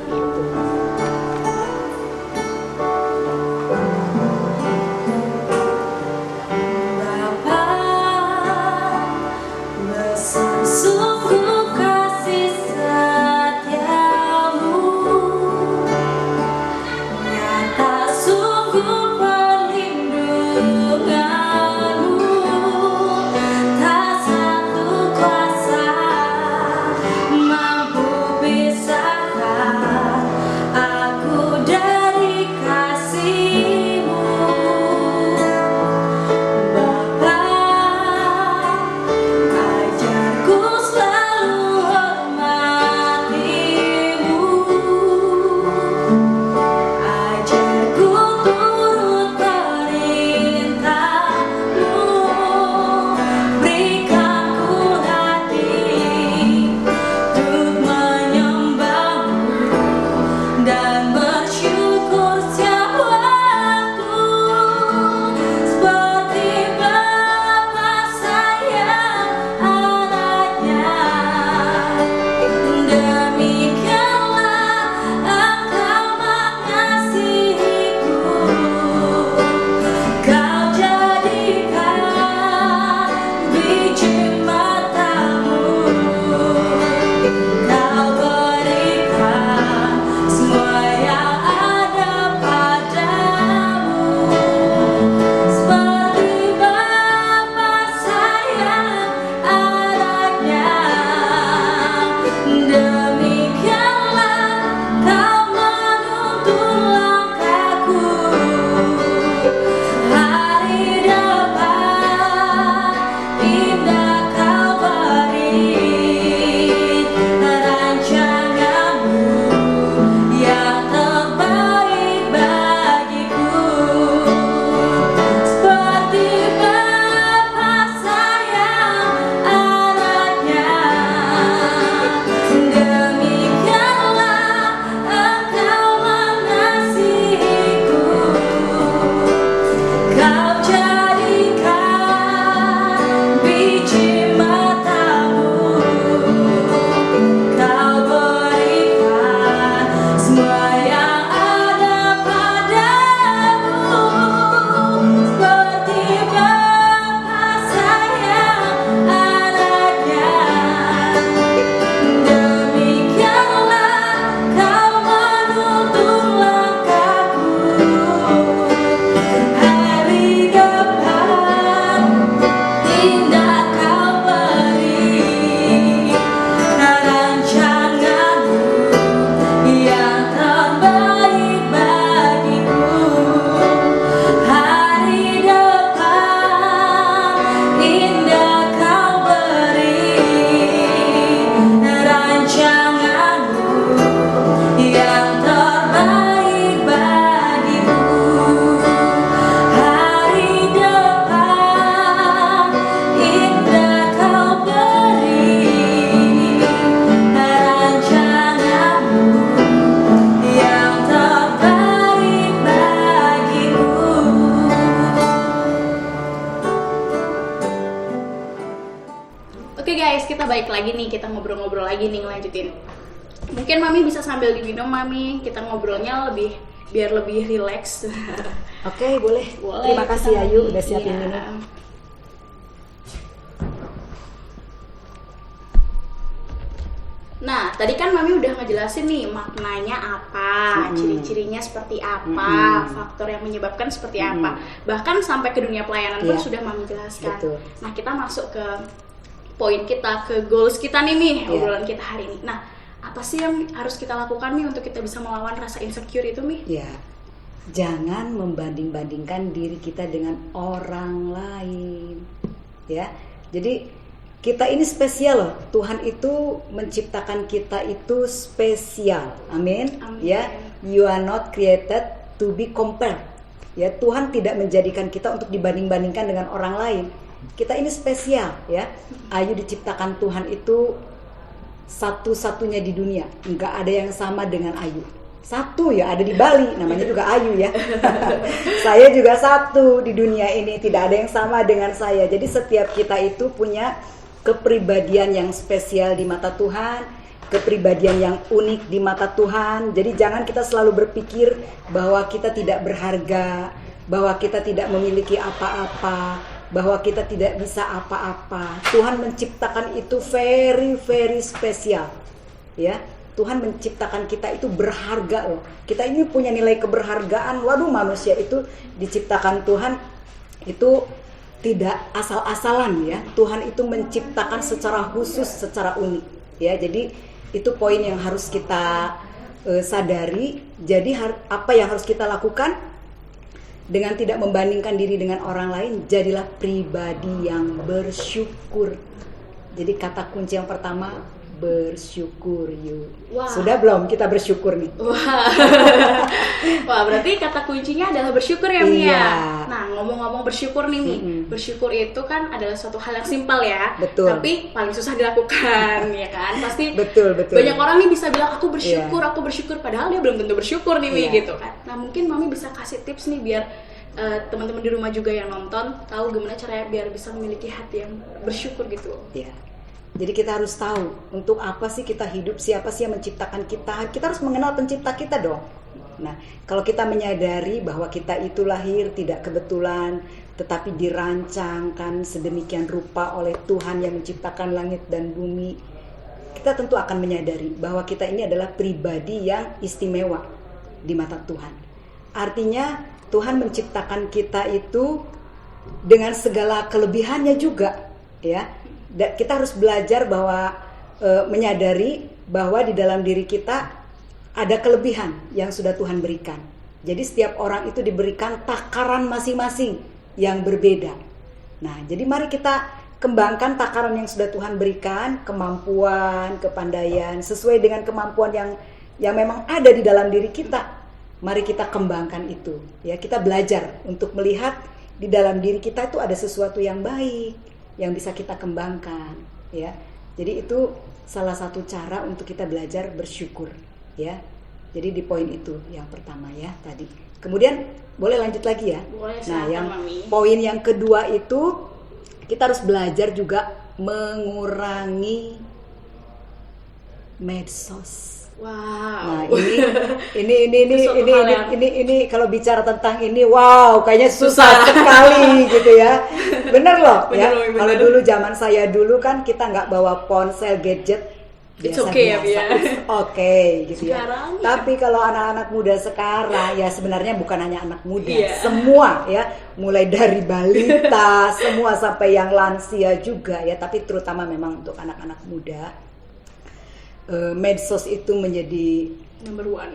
balik lagi nih, kita ngobrol-ngobrol lagi nih, ngelanjutin. Mungkin Mami bisa sambil diminum, Mami, kita ngobrolnya biar lebih rileks. Oke, boleh. Terima kasih Ayu udah siapin minum. Nah, tadi kan Mami udah ngejelasin nih maknanya apa, ciri-cirinya seperti apa, faktor yang menyebabkan seperti apa. Bahkan sampai ke dunia pelayanan pun sudah Mami jelaskan. Betul. Nah, kita masuk ke poin kita, ke goals kita nih, obrolan kita hari ini. Nah, apa sih yang harus kita lakukan nih untuk kita bisa melawan rasa insecure itu, Mi? Ya, jangan membanding-bandingkan diri kita dengan orang lain. Ya, jadi kita ini spesial loh. Tuhan itu menciptakan kita itu spesial. Amin. Ya, you are not created to be compared. Ya, Tuhan tidak menjadikan kita untuk dibanding-bandingkan dengan orang lain. Kita ini spesial, ya. Ayu diciptakan Tuhan itu satu-satunya di dunia. Enggak ada yang sama dengan Ayu. Satu ya, ada di Bali, namanya juga Ayu ya. Saya juga satu di dunia ini, tidak ada yang sama dengan saya. Jadi setiap kita itu punya kepribadian yang spesial di mata Tuhan, kepribadian yang unik di mata Tuhan. Jadi jangan kita selalu berpikir bahwa kita tidak berharga, bahwa kita tidak memiliki apa-apa, bahwa kita tidak bisa apa-apa. Tuhan menciptakan itu very very spesial. Ya, Tuhan menciptakan kita itu berharga loh. Kita ini punya nilai keberhargaan. Waduh, manusia itu diciptakan Tuhan itu tidak asal-asalan ya. Tuhan itu menciptakan secara khusus, secara unik ya. Jadi itu poin yang harus kita sadari. Jadi apa yang harus kita lakukan? Dengan tidak membandingkan diri dengan orang lain, jadilah pribadi yang bersyukur. Jadi kata kunci yang pertama, bersyukur yuk. Wah. Sudah belum kita bersyukur nih? Wah, berarti kata kuncinya adalah bersyukur ya, Mi Iya. ya. Nah, ngomong-ngomong bersyukur nih, Mi. Bersyukur itu kan adalah suatu hal yang simpel ya. Betul. Tapi paling susah dilakukan ya kan. Pasti betul. banyak orang nih bisa bilang aku bersyukur, padahal dia belum tentu bersyukur nih, Mi, gitu kan. Nah, mungkin Mami bisa kasih tips nih biar teman-teman di rumah juga yang nonton tahu gimana caranya biar bisa memiliki hati yang bersyukur gitu. Iya. Jadi kita harus tahu untuk apa sih kita hidup, siapa sih yang menciptakan kita. Kita harus mengenal pencipta kita dong. Nah, kalau kita menyadari bahwa kita itu lahir tidak kebetulan, tetapi dirancangkan sedemikian rupa oleh Tuhan yang menciptakan langit dan bumi, kita tentu akan menyadari bahwa kita ini adalah pribadi yang istimewa di mata Tuhan. Artinya Tuhan menciptakan kita itu dengan segala kelebihannya juga, ya. Kita harus belajar bahwa menyadari bahwa di dalam diri kita ada kelebihan yang sudah Tuhan berikan. Jadi setiap orang itu diberikan takaran masing-masing yang berbeda. Nah, jadi mari kita kembangkan takaran yang sudah Tuhan berikan, kemampuan, kepandaian sesuai dengan kemampuan yang memang ada di dalam diri kita. Mari kita kembangkan itu. Ya, kita belajar untuk melihat di dalam diri kita itu ada sesuatu yang baik yang bisa kita kembangkan, ya. Jadi itu salah satu cara untuk kita belajar bersyukur, ya. Jadi di poin itu yang pertama ya tadi. Kemudian boleh lanjut lagi ya. Boleh, nah, yang Mami. poin yang kedua itu kita harus belajar juga mengurangi medsos. Wow. Nah, ini kalau bicara tentang ini, wow, kayaknya susah sekali gitu ya. Bener loh, ya. Kalau dulu zaman saya dulu kan kita nggak bawa ponsel gadget biasa-biasa, gitu ya. Sekarang, tapi kalau anak-anak muda sekarang ya sebenarnya bukan hanya anak muda, semua ya, mulai dari balita, semua sampai yang lansia juga ya. Tapi terutama memang untuk anak-anak muda. Medsos itu menjadi number one,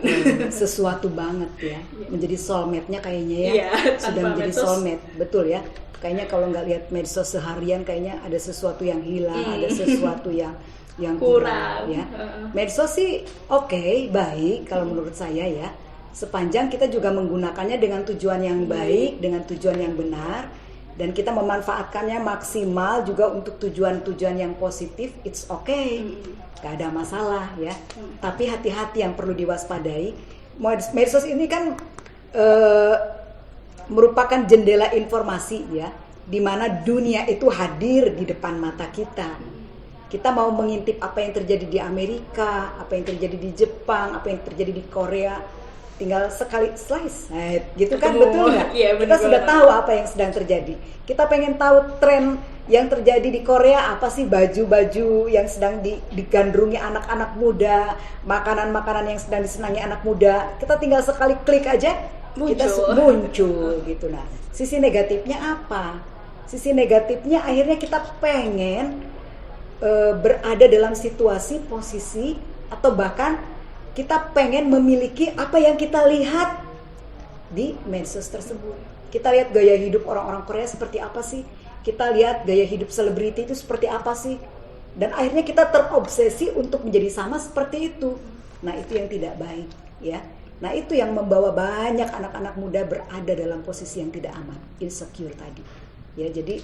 sesuatu banget ya, menjadi soulmate-nya kayaknya ya, sudah menjadi medsos. Soulmate, betul ya. Kayaknya kalau nggak lihat medsos seharian, kayaknya ada sesuatu yang hilang, ada sesuatu yang kurang ya. Medsos sih oke, baik kalau menurut saya ya, sepanjang kita juga menggunakannya dengan tujuan yang baik, dengan tujuan yang benar, dan kita memanfaatkannya maksimal juga untuk tujuan-tujuan yang positif, it's okay. Gak ada masalah ya. Tapi hati-hati yang perlu diwaspadai. Medsos ini kan merupakan jendela informasi ya, di mana dunia itu hadir di depan mata kita. Kita mau mengintip apa yang terjadi di Amerika, apa yang terjadi di Jepang, apa yang terjadi di Korea, tinggal sekali slice, nah, gitu kan, betul nggak? Iya, Kita sudah tahu apa yang sedang terjadi. Kita pengen tahu tren yang terjadi di Korea, apa sih baju-baju yang sedang digandrungi anak-anak muda, makanan-makanan yang sedang disenangi anak muda. Kita tinggal sekali klik aja, kita muncul gitu. Nah, sisi negatifnya apa? Sisi negatifnya akhirnya kita pengen berada dalam situasi, posisi, atau bahkan kita pengen memiliki apa yang kita lihat di medsos tersebut. Kita lihat gaya hidup orang-orang Korea seperti apa sih? Kita lihat gaya hidup selebriti itu seperti apa sih? Dan akhirnya kita terobsesi untuk menjadi sama seperti itu. Nah, itu yang tidak baik, ya. Nah, itu yang membawa banyak anak-anak muda berada dalam posisi yang tidak aman, insecure tadi. Ya, jadi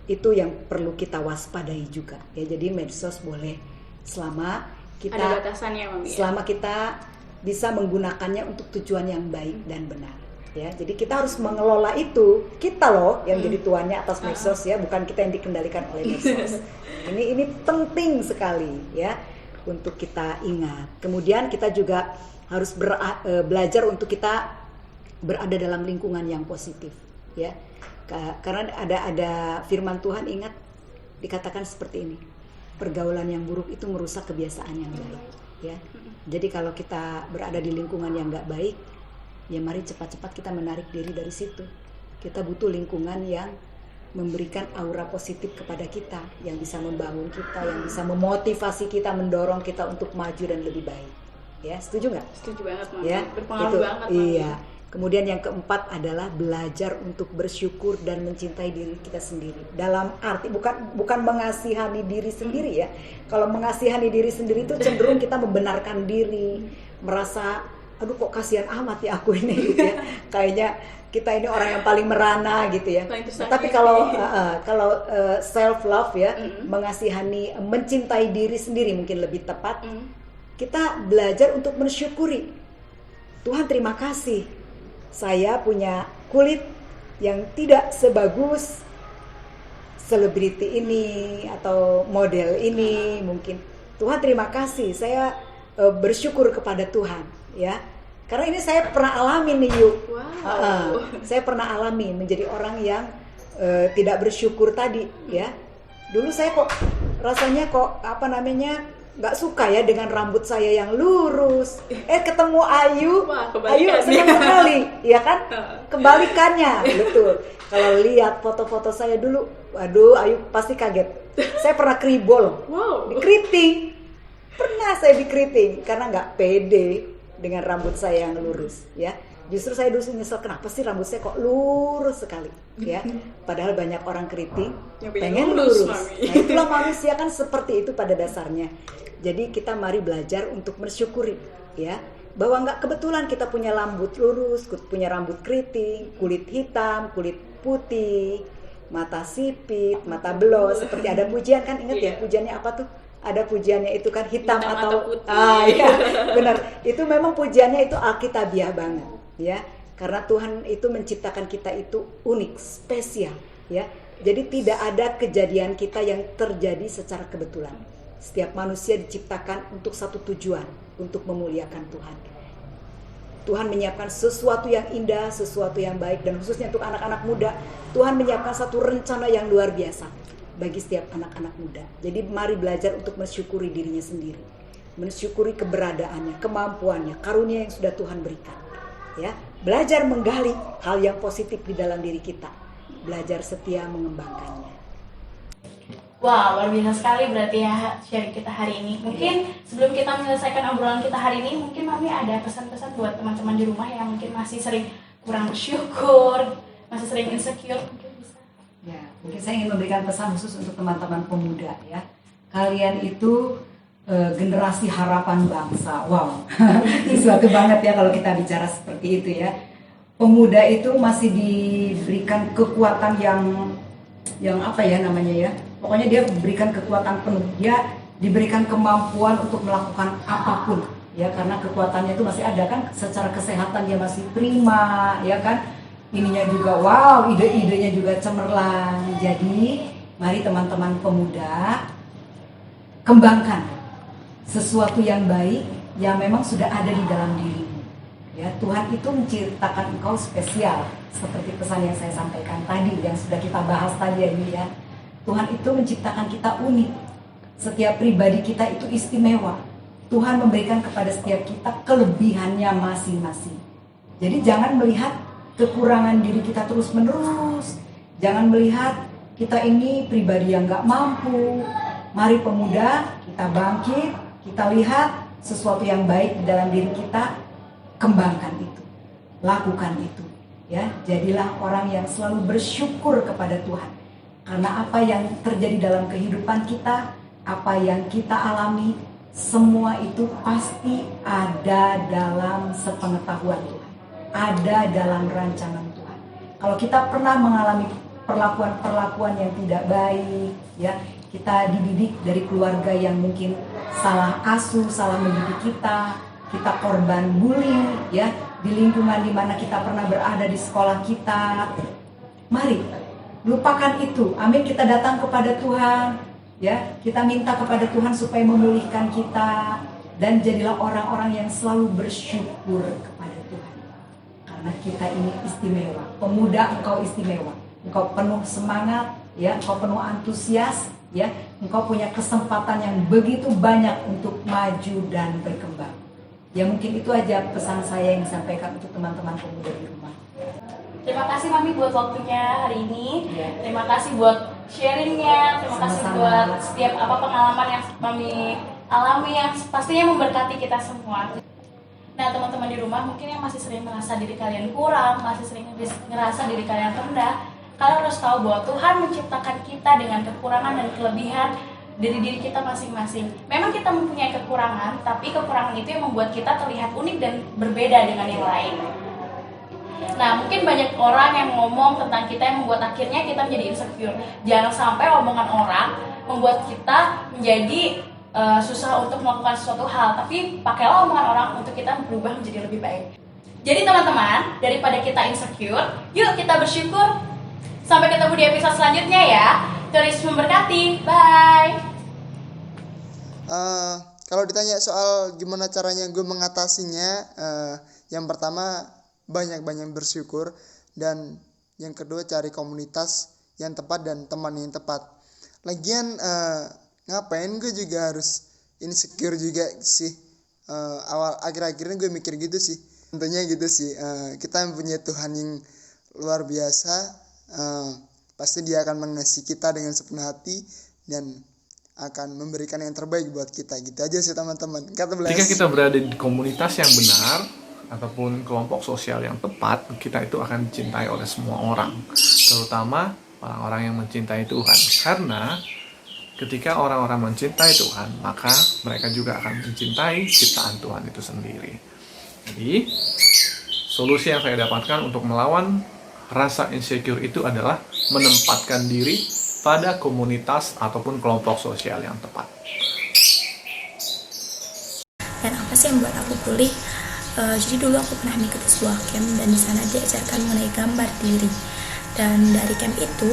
itu yang perlu kita waspadai juga. Ya, jadi medsos boleh selama kita ada batasannya, Mami, selama kita bisa menggunakannya untuk tujuan yang baik dan benar. Ya, jadi kita harus mengelola itu. Kita loh yang jadi tuannya atas medsos, ya, bukan kita yang dikendalikan oleh medsos. Ini penting sekali, ya, untuk kita ingat. Kemudian kita juga harus belajar untuk kita berada dalam lingkungan yang positif, ya. Karena ada firman Tuhan, ingat, dikatakan seperti ini, pergaulan yang buruk itu merusak kebiasaan yang baik, ya. Jadi kalau kita berada di lingkungan yang nggak baik, ya mari cepat-cepat kita menarik diri dari situ. Kita butuh lingkungan yang memberikan aura positif kepada kita, yang bisa membangun kita, yang bisa memotivasi kita, mendorong kita untuk maju dan lebih baik. Ya, setuju nggak? Setuju banget, Mami. Ya, Berpengaruh itu, banget, Mami. iya. Kemudian yang keempat adalah belajar untuk bersyukur dan mencintai diri kita sendiri. Dalam arti bukan mengasihani diri sendiri, ya. Kalau mengasihani diri sendiri itu cenderung kita membenarkan diri, merasa aduh kok kasihan amat ya aku ini, gitu ya. Kayaknya kita ini orang yang paling merana gitu ya. Tapi kalau self love, ya, mengasihani, mencintai diri sendiri mungkin lebih tepat. Kita belajar untuk mensyukuri. Tuhan, terima kasih. Saya punya kulit yang tidak sebagus selebriti ini atau model ini mungkin. Tuhan, terima kasih. Saya bersyukur kepada Tuhan, ya. Karena ini saya pernah alami nih, Yuk. Saya pernah alami menjadi orang yang tidak bersyukur tadi, ya. Dulu saya kok rasanya nggak suka ya dengan rambut saya yang lurus. Ketemu Ayu, Ayu senang sekali, ya kan? Kebalikannya, betul. Kalau lihat foto-foto saya dulu, waduh, Ayu pasti kaget. Saya pernah keribol, dikeriting. Pernah saya dikeriting karena nggak pede dengan rambut saya yang lurus, ya. Justru saya dulu nyesel, kenapa sih rambut saya kok lurus sekali, ya. Padahal banyak orang keriting pengen lurus. Nah, itulah manusia kan seperti itu pada dasarnya. Jadi kita mari belajar untuk bersyukuri, ya, bahwa nggak kebetulan kita punya rambut lurus, punya rambut keriting, kulit hitam, kulit putih, mata sipit, mata belos. Seperti ada pujian kan, ingat ya pujiannya apa tuh? Ada pujiannya itu kan hitam atau iya, benar. Itu memang pujiannya itu alkitabiah banget, ya. Karena Tuhan itu menciptakan kita itu unik, spesial, ya. Jadi tidak ada kejadian kita yang terjadi secara kebetulan. Setiap manusia diciptakan untuk satu tujuan, untuk memuliakan Tuhan. Tuhan menyiapkan sesuatu yang indah, sesuatu yang baik, dan khususnya untuk anak-anak muda, Tuhan menyiapkan satu rencana yang luar biasa bagi setiap anak-anak muda. Jadi mari belajar untuk mensyukuri dirinya sendiri, mensyukuri keberadaannya, kemampuannya, karunia yang sudah Tuhan berikan. Ya, belajar menggali hal yang positif di dalam diri kita, belajar setia mengembangkannya. Wah, luar biasa sekali berarti ya sharing kita hari ini. Mungkin sebelum kita menyelesaikan obrolan kita hari ini, mungkin Mami ada pesan-pesan buat teman-teman di rumah yang mungkin masih sering kurang bersyukur, masih sering insecure, mungkin bisa. Ya, mungkin saya ingin memberikan pesan khusus untuk teman-teman pemuda, ya. Kalian itu generasi harapan bangsa. Wow, sesuatu banget ya kalau kita bicara seperti itu, ya. Pemuda itu masih diberikan kekuatan yang apa ya namanya, ya. Pokoknya dia diberikan kekuatan penuh, dia diberikan kemampuan untuk melakukan apapun, ya, karena kekuatannya itu masih ada kan, secara kesehatan dia masih prima, ya kan, ininya juga wow, ide-idenya juga cemerlang. Jadi mari teman-teman pemuda, kembangkan sesuatu yang baik yang memang sudah ada di dalam dirimu. Ya, Tuhan itu menciptakan engkau spesial seperti pesan yang saya sampaikan tadi, yang sudah kita bahas tadi ini ya. Tuhan itu menciptakan kita unik. Setiap pribadi kita itu istimewa. Tuhan memberikan kepada setiap kita kelebihannya masing-masing. Jadi jangan melihat kekurangan diri kita terus-menerus. Jangan melihat kita ini pribadi yang gak mampu. Mari pemuda, kita bangkit, kita lihat sesuatu yang baik di dalam diri kita, kembangkan itu, lakukan itu. Ya, jadilah orang yang selalu bersyukur kepada Tuhan. Karena apa yang terjadi dalam kehidupan kita, apa yang kita alami, semua itu pasti ada dalam sepengetahuan Tuhan, ada dalam rancangan Tuhan. Kalau kita pernah mengalami perlakuan-perlakuan yang tidak baik, ya, kita dididik dari keluarga yang mungkin salah asuh, salah mendidik kita korban bullying, ya, di lingkungan di mana kita pernah berada di sekolah kita. Mari lupakan itu. Amin, kita datang kepada Tuhan, ya, kita minta kepada Tuhan supaya memulihkan kita, dan jadilah orang-orang yang selalu bersyukur kepada Tuhan. Karena kita ini istimewa. Pemuda, engkau istimewa. Engkau penuh semangat, ya, engkau penuh antusias, ya, engkau punya kesempatan yang begitu banyak untuk maju dan berkembang. Ya, mungkin itu aja pesan saya yang disampaikan untuk teman-teman pemuda di rumah. Terima kasih Mami buat waktunya hari ini. Terima kasih buat sharingnya. Terima kasih buat setiap pengalaman yang Mami alami yang pastinya memberkati kita semua. Nah, teman-teman di rumah mungkin yang masih sering merasa diri kalian kurang, masih sering ngerasa diri kalian rendah, kalian harus tahu bahwa Tuhan menciptakan kita dengan kekurangan dan kelebihan dari diri kita masing-masing. Memang kita mempunyai kekurangan, tapi kekurangan itu yang membuat kita terlihat unik dan berbeda dengan yang lain. Nah, mungkin banyak orang yang ngomong tentang kita yang membuat akhirnya kita menjadi insecure. Jangan sampai omongan orang membuat kita menjadi susah untuk melakukan sesuatu hal, tapi pakailah omongan orang untuk kita berubah menjadi lebih baik. Jadi teman-teman, daripada kita insecure, yuk kita bersyukur. Sampai ketemu di episode selanjutnya ya. Turis memberkati. Bye. Kalau ditanya soal gimana caranya gue mengatasinya, yang pertama banyak-banyak bersyukur, dan yang kedua cari komunitas yang tepat dan teman yang tepat. Lagian ngapain gue juga harus insecure juga sih. Awal akhir-akhirnya gue mikir gitu sih. Tentunya gitu sih. Kita mempunyai Tuhan yang luar biasa. Pasti dia akan mengasihi kita dengan sepenuh hati dan akan memberikan yang terbaik buat kita. Gitu aja sih teman-teman. Jika kita berada di komunitas yang benar ataupun kelompok sosial yang tepat, kita itu akan dicintai oleh semua orang, terutama orang-orang yang mencintai Tuhan. Karena ketika orang-orang mencintai Tuhan, maka mereka juga akan mencintai ciptaan Tuhan itu sendiri. Jadi solusi yang saya dapatkan untuk melawan rasa insecure itu adalah menempatkan diri pada komunitas ataupun kelompok sosial yang tepat. Dan apa sih yang membuat aku pulih? Jadi dulu aku pernah mengikuti sebuah camp, dan di sana diajarkan mengenai gambar diri. Dan dari camp itu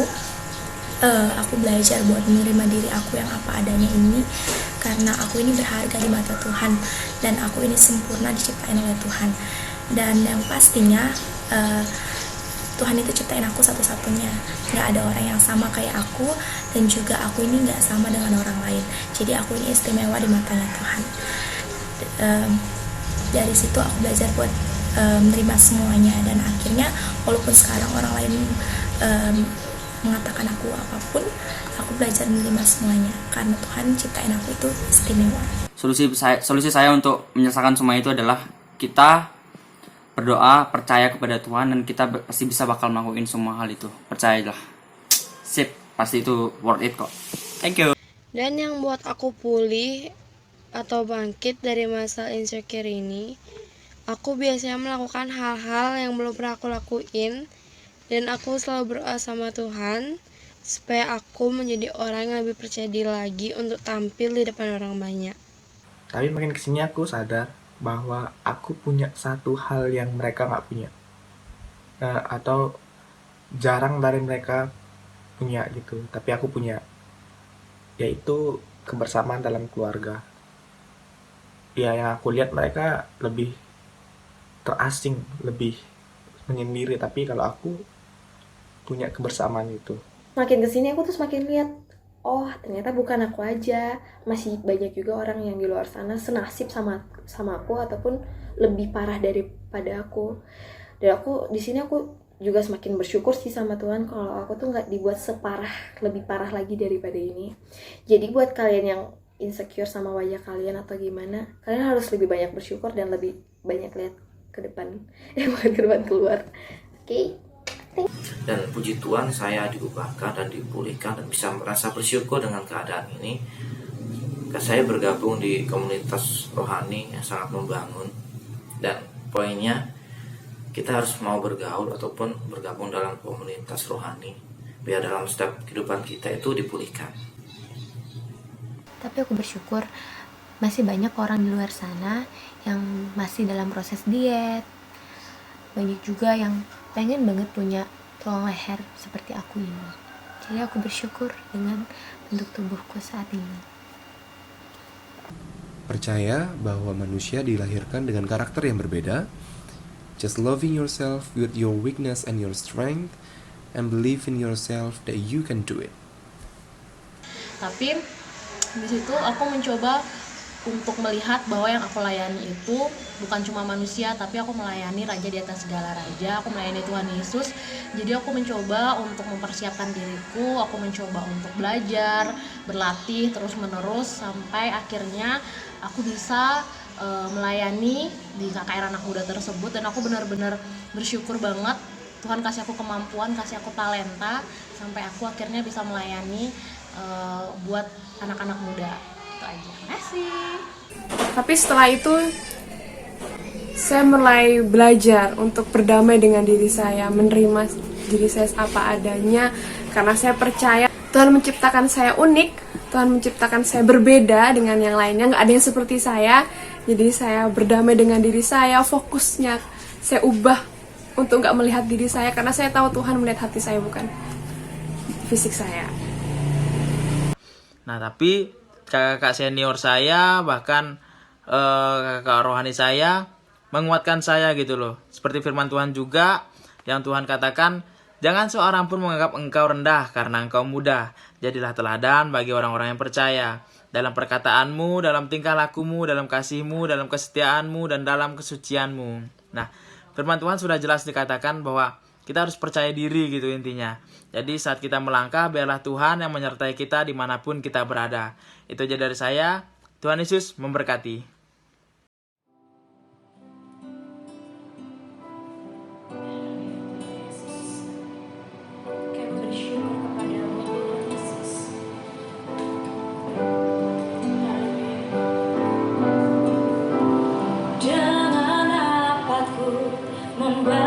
aku belajar buat menerima diri aku yang apa adanya ini, karena aku ini berharga di mata Tuhan, dan aku ini sempurna diciptain oleh Tuhan. Dan yang pastinya Tuhan itu ciptain aku satu-satunya, nggak ada orang yang sama kayak aku, dan juga aku ini nggak sama dengan orang lain. Jadi aku ini istimewa di matanya Tuhan. Dari situ aku belajar buat menerima semuanya, dan akhirnya walaupun sekarang orang lain mengatakan aku apapun, aku belajar menerima semuanya karena Tuhan ciptain aku itu istimewa. Solusi saya untuk menyelesaikan semua itu adalah kita berdoa, percaya kepada Tuhan, dan kita pasti bisa bakal melakukan semua hal itu. Percayalah. Sip, pasti itu worth it kok. Thank you. Dan yang buat aku pulih atau bangkit dari masa insecure ini, aku biasanya melakukan hal-hal yang belum pernah aku lakuin, dan aku selalu berdoa sama Tuhan supaya aku menjadi orang yang lebih percaya diri lagi untuk tampil di depan orang banyak. Tapi makin kesini aku sadar bahwa aku punya satu hal yang mereka gak punya, atau jarang dari mereka punya gitu, tapi aku punya, yaitu kebersamaan dalam keluarga. Ya, yang aku lihat mereka lebih terasing, lebih menyendiri, tapi kalau aku punya kebersamaan itu. Makin kesini aku tuh semakin lihat, oh ternyata bukan aku aja, masih banyak juga orang yang di luar sana senasib sama aku ataupun lebih parah daripada aku. Dan aku di sini aku juga semakin bersyukur sih sama Tuhan kalau aku tuh nggak dibuat lebih parah lagi daripada ini. Jadi buat kalian yang insecure sama wajah kalian atau gimana, kalian harus lebih banyak bersyukur dan lebih banyak lihat ke depan, bukan ke depan, keluar. Oke. Dan puji Tuhan saya diubahkan dan dipulihkan dan bisa merasa bersyukur dengan keadaan ini. Saya bergabung di komunitas rohani yang sangat membangun, dan poinnya kita harus mau bergaul ataupun bergabung dalam komunitas rohani biar dalam setiap kehidupan kita itu dipulihkan. Tapi aku bersyukur masih banyak orang di luar sana yang masih dalam proses diet. Banyak juga yang pengen banget punya tulang leher seperti aku ini. Jadi aku bersyukur dengan bentuk tubuhku saat ini. Percaya bahwa manusia dilahirkan dengan karakter yang berbeda. Just loving yourself with your weakness and your strength, and believe in yourself that you can do it. Tapi di situ aku mencoba untuk melihat bahwa yang aku layani itu bukan cuma manusia, tapi aku melayani Raja di atas segala raja, aku melayani Tuhan Yesus. Jadi aku mencoba untuk mempersiapkan diriku, aku mencoba untuk belajar, berlatih terus menerus sampai akhirnya aku bisa melayani di KKR anak muda tersebut. Dan aku benar-benar bersyukur banget Tuhan kasih aku kemampuan, kasih aku talenta sampai aku akhirnya bisa melayani buat anak-anak muda. Itu aja. Terima kasih. Tapi setelah itu saya mulai belajar untuk berdamai dengan diri saya, menerima diri saya apa adanya, karena saya percaya Tuhan menciptakan saya unik, Tuhan menciptakan saya berbeda dengan yang lainnya, nggak ada yang seperti saya. Jadi saya berdamai dengan diri saya, fokusnya saya ubah untuk nggak melihat diri saya, karena saya tahu Tuhan melihat hati saya, bukan fisik saya. Nah, tapi kakak senior saya, bahkan kakak rohani saya menguatkan saya gitu loh. Seperti firman Tuhan juga yang Tuhan katakan, jangan seorang pun menganggap engkau rendah karena engkau muda. Jadilah teladan bagi orang-orang yang percaya. Dalam perkataanmu, dalam tingkah lakumu, dalam kasihmu, dalam kesetiaanmu, dan dalam kesucianmu. Nah, firman Tuhan sudah jelas dikatakan bahwa kita harus percaya diri gitu intinya. Jadi saat kita melangkah, biarlah Tuhan yang menyertai kita dimanapun kita berada. Itu aja dari saya. Tuhan Yesus memberkati. Dengan apa ku membantu